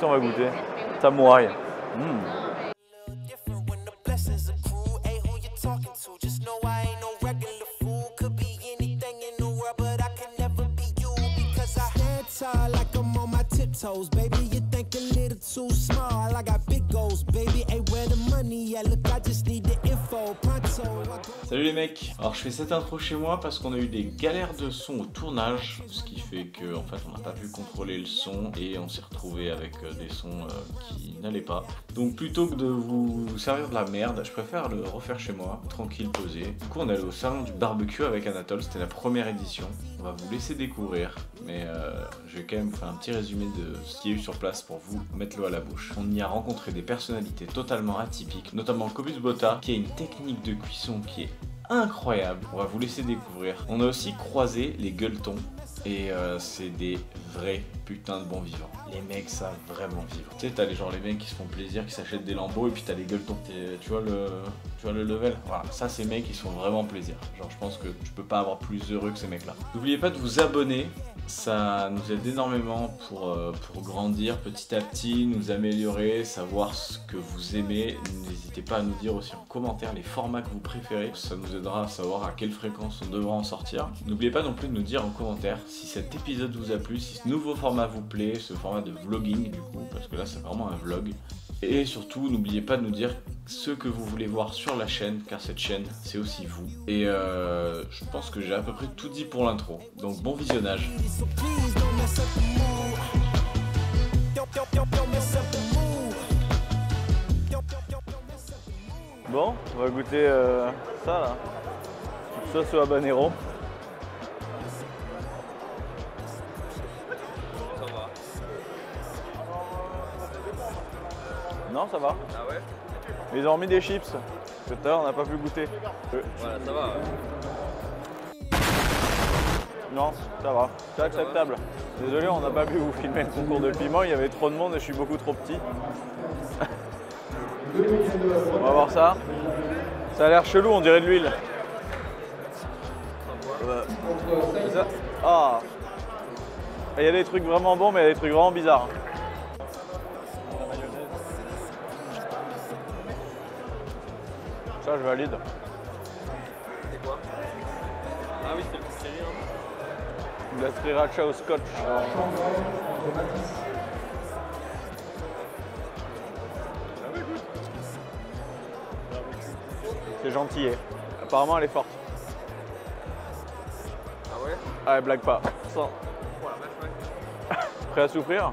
qu'on va goûter? Samouraï. Salut les mecs. Alors je fais cette intro chez moi parce qu'on a eu des galères de son au tournage, ce qui fait que en fait on n'a pas pu contrôler le son et on s'est retrouvé avec des sons qui n'allaient pas. Donc plutôt que de vous servir de la merde, je préfère le refaire chez moi, tranquille, posé. Du coup on est allé au salon du barbecue avec Anatole, c'était la première édition. On va vous laisser découvrir, mais je vais quand même faire un petit résumé de ce qu'il y a eu sur place pour vous mettre l'eau à la bouche. On y a rencontré des personnalités totalement atypiques, notamment Cobus Botta, qui a une technique de cuisson qui est incroyable. On va vous laisser découvrir. On a aussi croisé les gueuletons, et c'est des vrais putains de bons vivants. Les mecs savent vraiment vivre. Tu sais, t'as les mecs qui se font plaisir, qui s'achètent des lambeaux, et puis t'as les gueuletons. Tu vois le level? Voilà, ça ces mecs ils se font vraiment plaisir. Genre je pense que tu peux pas avoir plus heureux que ces mecs là. N'oubliez pas de vous abonner, ça nous aide énormément pour grandir petit à petit, nous améliorer, savoir ce que vous aimez. N'hésitez pas à nous dire aussi en commentaire les formats que vous préférez, ça nous aidera à savoir à quelle fréquence on devra en sortir. N'oubliez pas non plus de nous dire en commentaire si cet épisode vous a plu, si ce nouveau format vous plaît, ce format de vlogging du coup, parce que là c'est vraiment un vlog. Et surtout, n'oubliez pas de nous dire ce que vous voulez voir sur la chaîne, car cette chaîne, c'est aussi vous. Et je pense que j'ai à peu près tout dit pour l'intro. Donc bon visionnage. Bon, on va goûter ça là. Sauce au habanero. Non, ça va. Ah ouais? Ils ont remis des chips. Tout à l'heure, on n'a pas pu goûter. Voilà, ça va. Non, ça va. C'est acceptable. Désolé, on n'a pas pu vous filmer le concours de piment. Il y avait trop de monde et je suis beaucoup trop petit. On va voir ça. Ça a l'air chelou, on dirait de l'huile. Ah. Il y a des trucs vraiment bons, mais il y a des trucs vraiment bizarres. Ça, je valide. C'est quoi? Ah oui, c'est le chéri, hein. De la sriracha au scotch. C'est gentil. Apparemment, elle est forte. Ah ouais? Ah, elle blague pas. Sans. Oh la vache, ouais. Prêt à souffrir?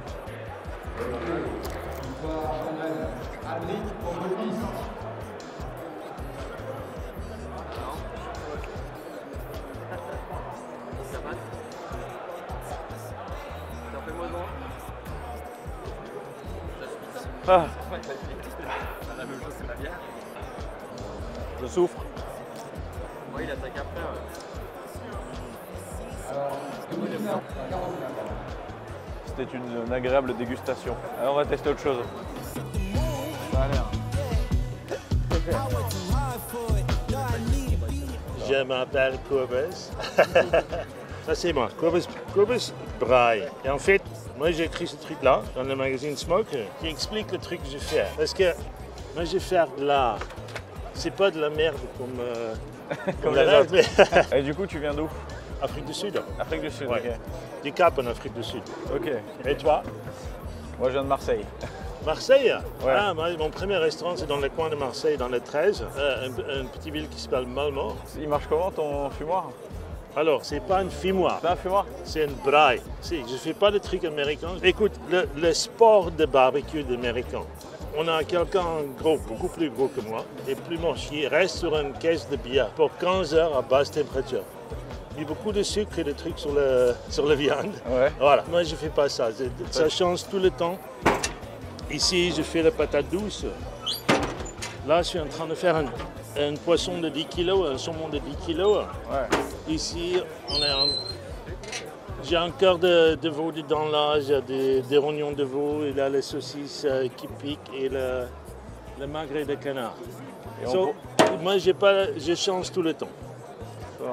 Ah. La même chose que la bière. Je souffre. Oui, il attaque après. C'était une agréable dégustation. Alors on va tester autre chose. Ça a l'air. Je m'appelle Cobus. Ça c'est moi, Cobus Braille. Et en fait, moi j'ai écrit ce truc-là dans le magazine Smoke qui explique le truc que je fais. Parce que moi je fais de l'art. C'est pas de la merde comme les reste, autres. Et du coup, tu viens d'où? Afrique du Sud. Afrique du Sud, Ouais. ok. Du Cap en Afrique du Sud. Ok. Et toi? Moi, je viens de Marseille. Marseille? Ouais. Ah, mon premier restaurant c'est dans le coin de Marseille, dans le 13, une petite ville qui s'appelle Malmort. Il marche comment ton fumoir? Alors, c'est pas une fumoir. C'est un fumoir? C'est une braille. Je ne fais pas de trucs américains. Écoute, le sport de barbecue américain, on a quelqu'un gros, beaucoup plus gros que moi, et plus moche, qui reste sur une caisse de bière pour 15 heures à basse température. Il y a beaucoup de sucre et de trucs sur la viande. Ouais. Voilà, moi je ne fais pas ça. Ça change tout le temps. Ici, je fais la patate douce. Là, je suis en train de faire un poisson de 10 kg, un saumon de 10 kg. Ouais. Ici, j'ai un cœur de veau dedans là, j'ai des rognons de veau, et là les saucisses qui piquent et le magret de canard. Et Moi, je change tout le temps.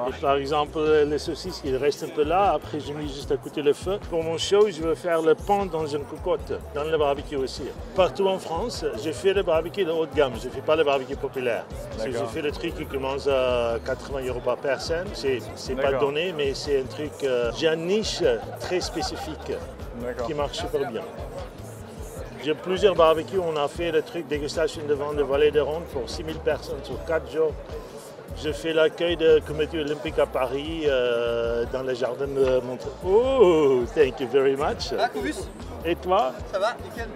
Et par exemple, les saucisses, ils restent un peu là. Après, j'ai mis juste à côté le feu. Pour mon show, je veux faire le pain dans une cocotte, dans le barbecue aussi. Partout en France, j'ai fait le barbecue de haut de gamme. Je ne fais pas le barbecue populaire. J'ai fait le truc qui commence à 80 € par personne. C'est pas donné, mais c'est un truc... j'ai une niche très spécifique qui marche super bien. J'ai plusieurs barbecues. On a fait le truc dégustation de vin de Vallée de Ronde pour 6000 personnes sur 4 jours. Je fais l'accueil de comité olympique à Paris dans le jardin de Montreux. Oh, thank you very much. Ah, Cobus? Et toi? Ça va, nickel.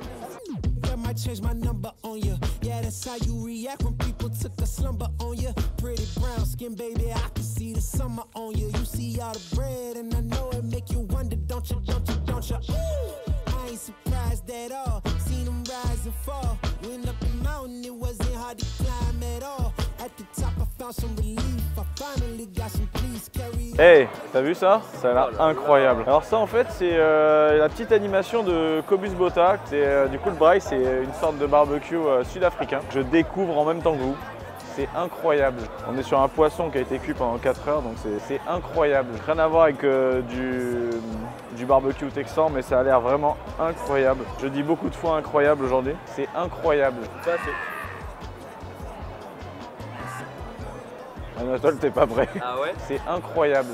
Hey, t'as vu ça? Ça a l'air incroyable. Alors ça en fait c'est la petite animation de Cobus Bota. C'est du coup le braai, c'est une sorte de barbecue sud-africain. Je découvre en même temps que vous. C'est incroyable. On est sur un poisson qui a été cuit pendant 4 heures, donc c'est incroyable. Rien à voir avec du barbecue texan, mais ça a l'air vraiment incroyable. Je dis beaucoup de fois incroyable aujourd'hui. C'est incroyable. Ça, Anatole, t'es pas prêt. Ah ouais? C'est incroyable.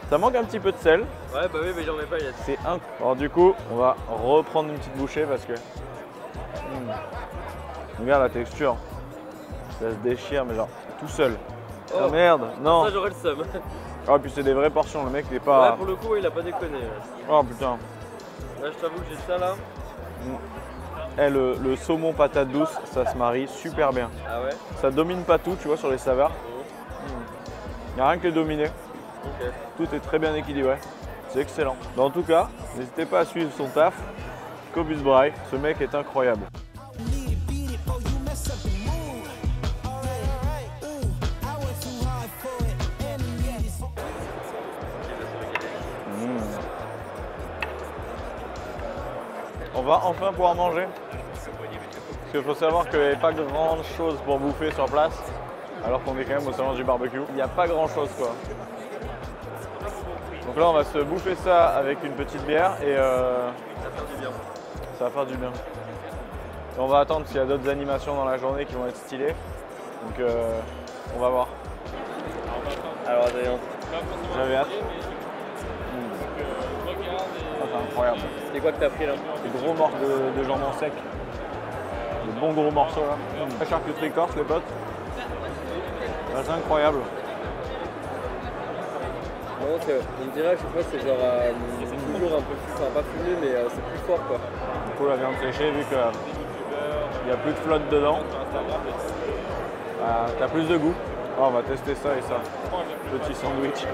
Ça manque un petit peu de sel. Ouais, bah oui, mais j'en ai pas, C'est incroyable. Alors du coup, on va reprendre une petite bouchée parce que... Regarde la texture. Ça se déchire, mais genre tout seul. Oh, oh merde, non. Ça, j'aurais le seum. Ah, puis c'est des vraies portions, le mec n'est pas... Ouais, pour le coup, il a pas déconné. Oh putain. Là, je t'avoue que j'ai ça là. Eh, le saumon patate douce, ça se marie super bien. Ah ouais? Ça domine pas tout, tu vois, sur les saveurs. Il n'y a rien que dominé. Ok. Tout est très bien équilibré. C'est excellent. Mais en tout cas, n'hésitez pas à suivre son taf. Cobus Braai, ce mec est incroyable. On va enfin pouvoir manger. Parce qu'il faut savoir qu'il n'y avait pas grand chose pour bouffer sur place. Alors qu'on est quand même au salon du barbecue. Il n'y a pas grand chose quoi. Donc là on va se bouffer ça avec une petite bière et Ça va faire du bien. ça va faire du bien. Et on va attendre s'il y a d'autres animations dans la journée qui vont être stylées. Donc on va voir. Alors Adrien, J'avais hâte. Ah, c'est incroyable. c'est quoi que t'as pris là? Des gros morceaux de jambon sec. Des bons gros morceaux là. La charcuterie corse les potes. Ah, c'est incroyable. Non, on dirait à chaque fois c'est genre toujours un peu plus, enfin pas fumé mais c'est plus fort quoi. Du coup la viande séchée vu qu'il n'y a plus de flotte dedans, t'as plus de goût. Oh, on va tester ça et ça. Petit sandwich.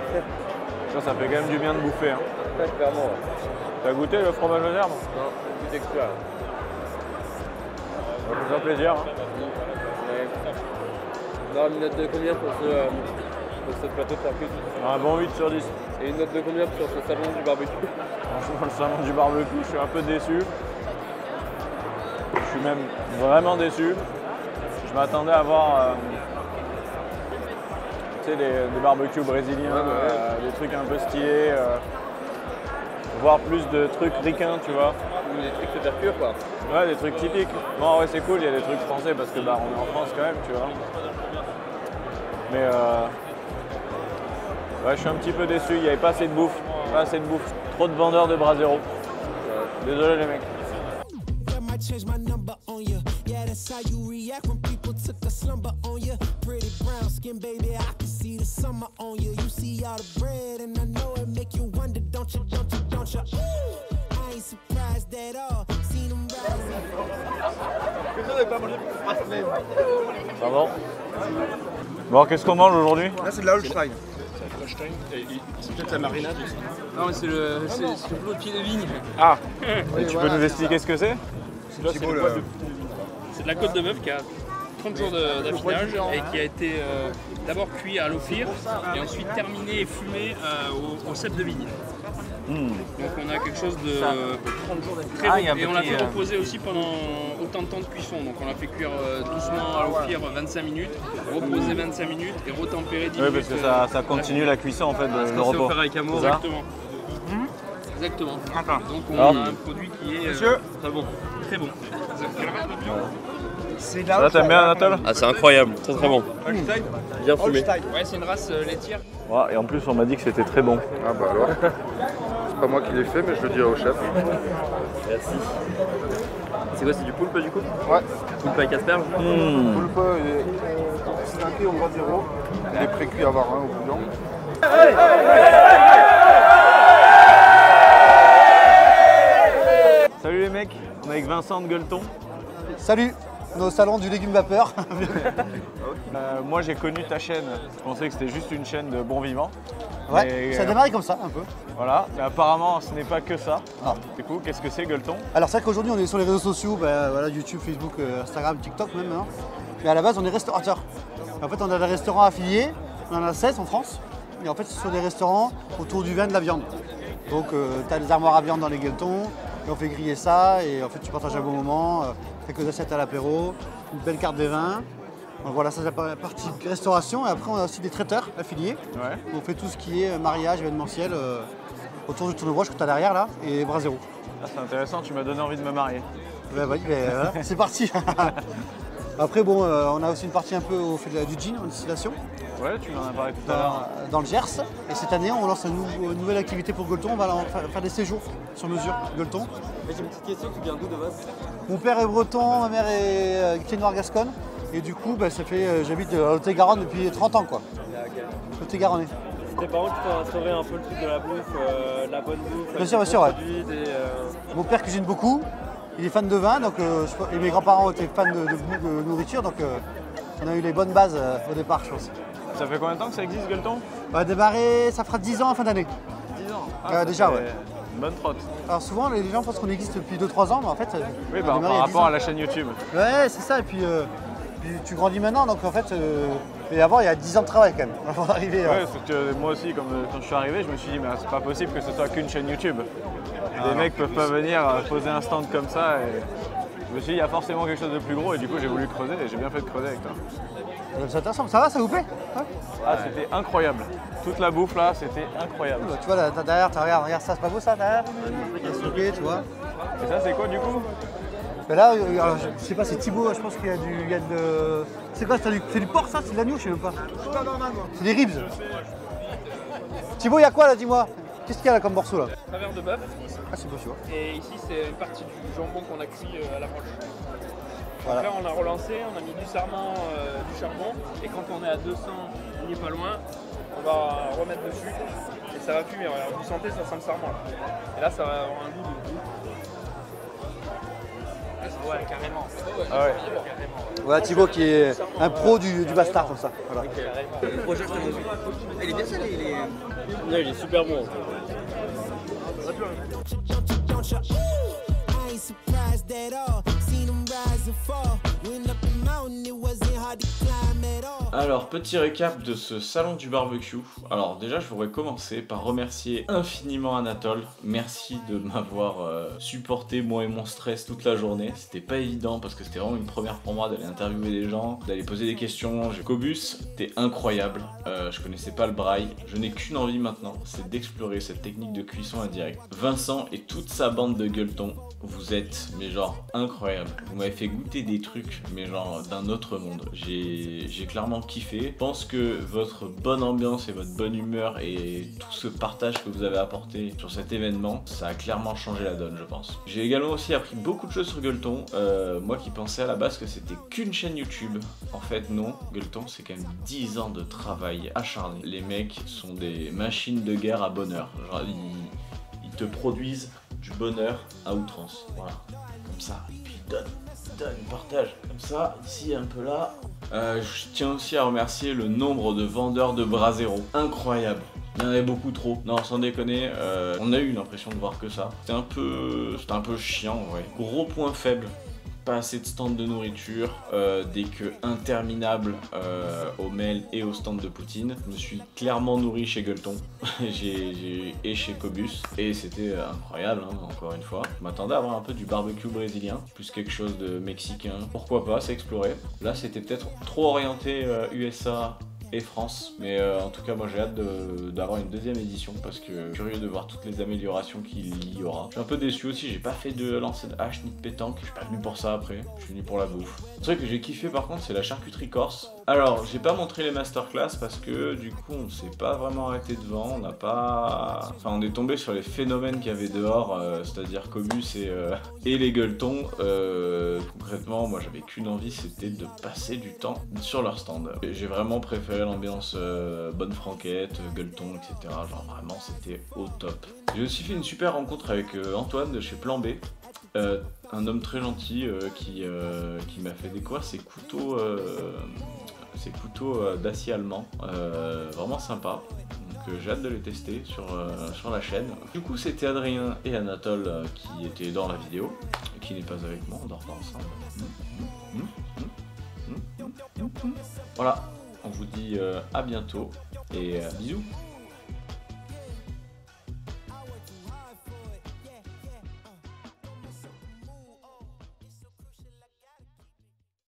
Ça fait quand même du bien de bouffer. Hein. Ouais, clairement. Ouais. T'as goûté le fromage aux herbes? Non, plus texture. Ça va vous faire plaisir. Hein. Ouais. On aura une note de combien pour ce plateau de charcuterie? Un bon 8 sur 10. Et une note de combien sur ce salon du barbecue? Franchement, le salon du barbecue, je suis un peu déçu. Je suis même vraiment déçu. Je m'attendais à voir des barbecues brésiliens, des trucs un peu stylés, voir plus de trucs ricains, tu vois. Des trucs de percure quoi. Ouais, des trucs typiques. Bon, ouais, c'est cool, il y a des trucs français parce que bah, on est en France quand même, tu vois. Mais ouais, je suis un petit peu déçu, il n'y avait pas assez de bouffe. Pas assez de bouffe. Trop de vendeurs de Brasero. Désolé les mecs. Pardon. Bon, qu'est-ce qu'on mange aujourd'hui? Là, c'est de la Holstein. C'est peut-être la marinade aussi. Non, mais c'est le flot de pied de vigne. Ah, et tu peux nous expliquer ce que c'est? C'est de la côte de bœuf qui a 30 jours d'affinage et qui a été d'abord cuit à l'Ophir et ensuite terminé et fumé au cep de vigne. Donc on a quelque chose de très bon. Et on l'a fait reposer aussi pendant autant de temps de cuisson. Donc on l'a fait cuire doucement à l'Ophir 25 minutes, reposer 25 minutes et retempérer 10 minutes. Oui, parce que ça continue la cuisson en fait, le repos. C'est avec amour. Exactement. Exactement. Donc on a un produit qui est très bon. Très bon. Ça t'aimes bien Anatole? Ah, c'est incroyable, très très bon. Bien fumé. Ouais, c'est une race laitière. Ouais, et en plus on m'a dit que c'était très bon. Ah bah alors, c'est pas moi qui l'ai fait, mais je le dirai au chef. Merci. C'est quoi, c'est du poulpe du coup? Ouais. Poulpe avec asperges. Le poulpe, il est snacké au bras zéro. Il est pré-cuit à varin au bouillon. Salut les mecs, on est avec Vincent de Gueuleton. Salut, on est au salon du légume vapeur. Moi j'ai connu ta chaîne, je pensais que c'était juste une chaîne de bons vivants. Ouais, Mais, ça a démarré comme ça un peu. Voilà, mais apparemment ce n'est pas que ça. Ah. Du coup, qu'est-ce que c'est Gueuleton? Alors c'est vrai qu'aujourd'hui on est sur les réseaux sociaux, voilà, YouTube, Facebook, Instagram, TikTok même. Hein. Mais à la base on est restaurateur. En fait on a des restaurants affiliés, on en a 16 en France. Et en fait c'est sur des restaurants autour du vin et de la viande. Donc tu as des armoires à viande dans les gueuletons, et on fait griller ça et en fait tu partages un bon moment, quelques assiettes à l'apéro, une belle carte des vins. Donc voilà, ça c'est la partie restauration et après on a aussi des traiteurs affiliés. Ouais. On fait tout ce qui est mariage, événementiel, autour du tournoi que tu as derrière là et bras zéro. Ah, c'est intéressant, tu m'as donné envie de me marier. C'est parti. Après bon, on a aussi une partie un peu où on fait du gin en distillation. Ouais, tu m'en as parlé tout à l'heure. Dans le Gers. Et cette année, on lance une nouvelle activité pour Gueuleton. On va faire des séjours sur mesure, Gueuleton. J'ai une petite question, tu viens d'où de base? Mon père est breton, ma mère est Pied-Noir-Gasconne. Et du coup, ça fait, j'habite à Lot-et-Garonne depuis 30 ans, quoi. Lot-et-Garonnais. Tes parents qui t'ont instauré un peu le truc de la bouffe, la bonne bouffe? Bien sûr, ouais. Mon père cuisine beaucoup. Il est fan de vin, donc, et mes grands-parents étaient fans de nourriture. Donc, on a eu les bonnes bases au départ, je pense. Ça fait combien de temps que ça existe Gueuleton? On va démarrer, ça fera 10 ans en fin d'année. 10 ans. Déjà, ouais. Une bonne trotte. Alors souvent, les gens pensent qu'on existe depuis 2-3 ans, mais en fait, Oui, on a par démarré il y a 10 rapport ans. à la chaîne YouTube. Ouais, c'est ça. Et puis tu grandis maintenant, donc en fait, et avant, il y a 10 ans de travail quand même, avant d'arriver. Ouais, parce que moi aussi, quand je suis arrivé, je me suis dit, mais c'est pas possible que ce soit qu'une chaîne YouTube. Des mecs peuvent pas venir poser un stand comme ça. Et je me suis dit, il y a forcément quelque chose de plus gros, et du coup, j'ai voulu creuser, et j'ai bien fait de creuser avec toi. C'est intéressant. Ça va, ça vous plaît? Ouais. Ah, c'était incroyable. Toute la bouffe là, c'était incroyable. Tu vois, là, derrière, regarde ça, c'est pas beau ça derrière? Ok, tu vois. Et ça, c'est quoi du coup? Mais là, alors, je sais pas, c'est Thibaut, je pense qu'il y a de. C'est quoi? C'est du porc ça? C'est de l'agneau? Je sais même pas. C'est des ribs. Thibaut, il y a quoi là, dis-moi? Qu'est-ce qu'il y a là comme morceau là? Travers de bœuf. Ah, c'est beau, tu vois. Et ici, c'est une partie du jambon qu'on a cuit à la broche. Voilà. Après, on a relancé, on a mis du sarment, du charbon. Et quand on est à 200, on n'y est pas loin, on va remettre dessus. Et ça va fumer. Regarde, vous sentez, ça sent le sarment. Là. Et là, ça va avoir un goût de goût. Ouais, carrément. Ah ouais. Voilà Thibaut qui est un pro du bastard comme ça. Voilà. Le projet, il est bien salé, il est super bon. Alors, petit récap de ce salon du barbecue. Alors déjà, je voudrais commencer par remercier infiniment Anatole. Merci de m'avoir supporté, moi et mon stress, toute la journée. C'était pas évident parce que c'était vraiment une première pour moi d'aller interviewer les gens, d'aller poser des questions. Cobus, t'es incroyable. Je connaissais pas le braille. Je n'ai qu'une envie maintenant, c'est d'explorer cette technique de cuisson indirect. Vincent et toute sa bande de gueuletons, vous êtes, mais genre, incroyable. Vous m'avez fait goûter des trucs, mais genre, d'un autre monde. J'ai clairement kiffé. Je pense que votre bonne ambiance et votre bonne humeur et tout ce partage que vous avez apporté sur cet événement, ça a clairement changé la donne, je pense. J'ai également aussi appris beaucoup de choses sur Gueuleton. Moi qui pensais à la base que c'était qu'une chaîne YouTube. En fait, non. Gueuleton, c'est quand même 10 ans de travail acharné. Les mecs sont des machines de guerre à bonheur. Genre, ils te produisent du bonheur à outrance, voilà, comme ça, et puis donne, partage, comme ça, ici, un peu là. Je tiens aussi à remercier le nombre de vendeurs de bras zéro, incroyable. Il y en avait beaucoup trop, non sans déconner, on a eu l'impression de voir que ça. C'était un peu chiant en vrai. Gros point faible, pas assez de stands de nourriture, des queues interminables au mail et au stand de Poutine. Je me suis clairement nourri chez Gueuleton et chez Cobus et c'était incroyable, hein, encore une fois. Je m'attendais à avoir un peu du barbecue brésilien, plus quelque chose de mexicain. Pourquoi pas, c'est exploré. Là c'était peut-être trop orienté USA et France, mais en tout cas moi j'ai hâte d'avoir une deuxième édition parce que curieux de voir toutes les améliorations qu'il y aura. Je suis un peu déçu aussi, j'ai pas fait de lancer de hache ni de pétanque, je suis pas venu pour ça après, je suis venu pour la bouffe. Le truc que j'ai kiffé par contre c'est la charcuterie corse. Alors j'ai pas montré les masterclass parce que du coup on s'est pas vraiment arrêté devant, on n'a pas... Enfin on est tombé sur les phénomènes qu'il y avait dehors, c'est-à-dire Cobus et les Gueuletons. Concrètement moi j'avais qu'une envie, c'était de passer du temps sur leur stand. J'ai vraiment préféré l'ambiance bonne franquette, Gueuleton, etc. Genre vraiment c'était au top. J'ai aussi fait une super rencontre avec Antoine de chez Plan B, un homme très gentil qui m'a fait découvrir ses couteaux d'acier allemand, vraiment sympa. Donc j'ai hâte de les tester sur la chaîne. Du coup c'était Adrien et Anatole qui étaient dans la vidéo, qui n'est pas avec moi, on dort pas ensemble. Voilà. On vous dit à bientôt et bisous.